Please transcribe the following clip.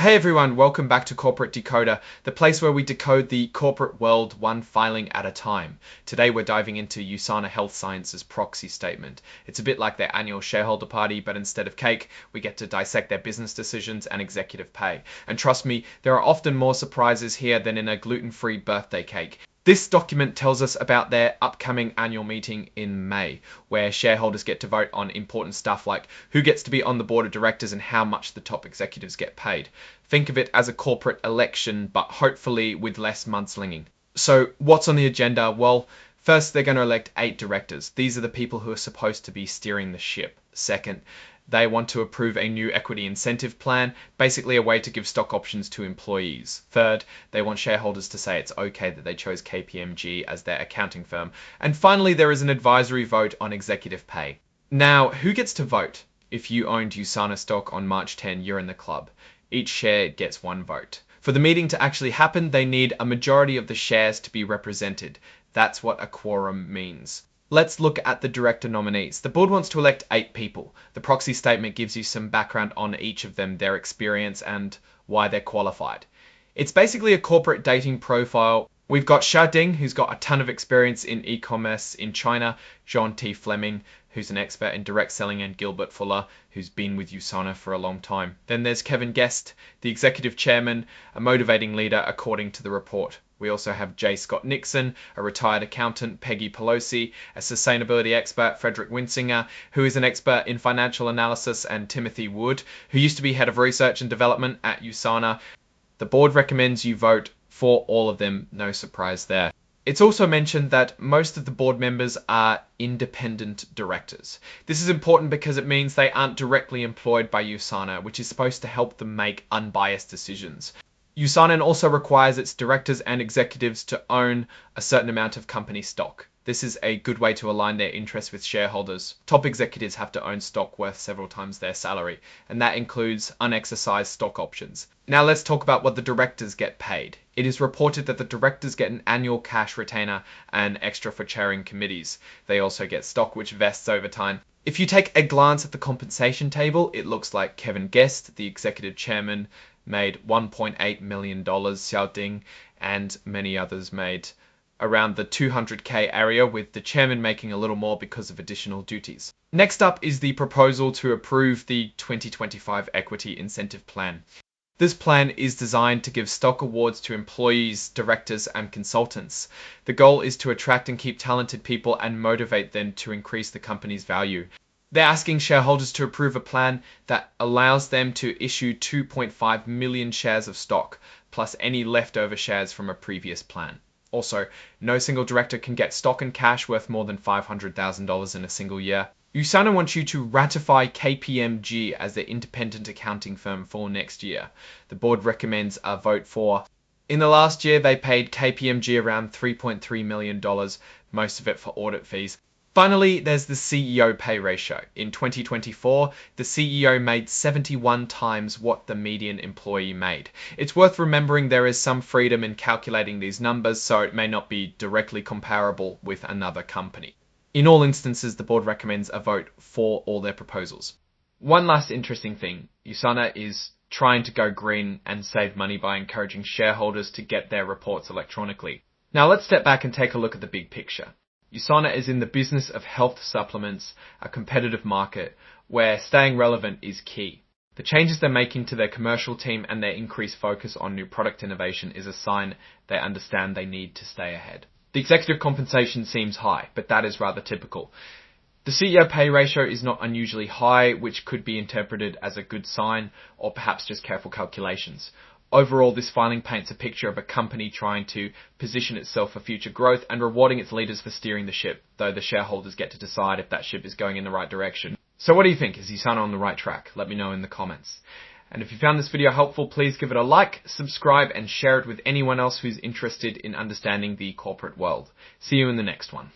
Hey everyone, welcome back to Corporate Decoder, the place where we decode the corporate world one filing at a time. Today we're diving into USANA Health Sciences Proxy statement. It's a bit like their annual shareholder party, but instead of cake, we get to dissect their business decisions and executive pay. And trust me, there are often more surprises here than in a gluten-free birthday cake. This document tells us about their upcoming annual meeting in May, where shareholders get to vote on important stuff like who gets to be on the board of directors and how much the top executives get paid. Think of it as a corporate election, but hopefully with less mudslinging. So what's on the agenda? Well, first, they're going to elect 8 directors. These are the people who are supposed to be steering the ship. Second, they want to approve a new equity incentive plan, basically a way to give stock options to employees. Third, they want shareholders to say it's okay that they chose KPMG as their accounting firm. And finally, there is an advisory vote on executive pay. Now, who gets to vote? If you owned USANA stock on March 10, you're in the club. Each share gets 1 vote. For the meeting to actually happen, they need a majority of the shares to be represented. That's what a quorum means. Let's look at the director nominees. The board wants to elect 8 people. The proxy statement gives you some background on each of them, their experience, and why they're qualified. It's basically a corporate dating profile. We've got Sha Ding, who's got a ton of experience in e-commerce in China, John T. Fleming, who's an expert in direct selling, and Gilbert Fuller, who's been with USANA for a long time. Then there's Kevin Guest, the executive chairman, a motivating leader according to the report. We also have J. Scott Nixon, a retired accountant, Peggy Pelosi, a sustainability expert, Frederick Winsinger, who is an expert in financial analysis, and Timothy Wood, who used to be head of research and development at USANA. The board recommends you vote for all of them, no surprise there. It's also mentioned that most of the board members are independent directors. This is important because it means they aren't directly employed by USANA, which is supposed to help them make unbiased decisions. USANA also requires its directors and executives to own a certain amount of company stock. This is a good way to align their interests with shareholders. Top executives have to own stock worth several times their salary, and that includes unexercised stock options. Now let's talk about what the directors get paid. It is reported that the directors get an annual cash retainer and extra for chairing committees. They also get stock which vests over time. If you take a glance at the compensation table, it looks like Kevin Guest, the executive chairman, made $1.8 million, Xiao Ding, and many others made around the 200K area, with the chairman making a little more because of additional duties. Next up is the proposal to approve the 2025 Equity Incentive Plan. This plan is designed to give stock awards to employees, directors, and consultants. The goal is to attract and keep talented people and motivate them to increase the company's value. They're asking shareholders to approve a plan that allows them to issue 2.5 million shares of stock, plus any leftover shares from a previous plan. Also, no single director can get stock and cash worth more than $500,000 in a single year. USANA wants you to ratify KPMG as their independent accounting firm for next year. The board recommends a vote for. In the last year, they paid KPMG around $3.3 million, most of it for audit fees. Finally, there's the CEO pay ratio. In 2024, the CEO made 71 times what the median employee made. It's worth remembering there is some freedom in calculating these numbers, so it may not be directly comparable with another company. In all instances, the board recommends a vote for all their proposals. One last interesting thing, USANA is trying to go green and save money by encouraging shareholders to get their reports electronically. Now let's step back and take a look at the big picture. USANA is in the business of health supplements, a competitive market where staying relevant is key. The changes they're making to their commercial team and their increased focus on new product innovation is a sign they understand they need to stay ahead. The executive compensation seems high, but that is rather typical. The CEO pay ratio is not unusually high, which could be interpreted as a good sign or perhaps just careful calculations. Overall, this filing paints a picture of a company trying to position itself for future growth and rewarding its leaders for steering the ship, though the shareholders get to decide if that ship is going in the right direction. So what do you think? Is USANA on the right track? Let me know in the comments. And if you found this video helpful, please give it a like, subscribe, and share it with anyone else who's interested in understanding the corporate world. See you in the next one.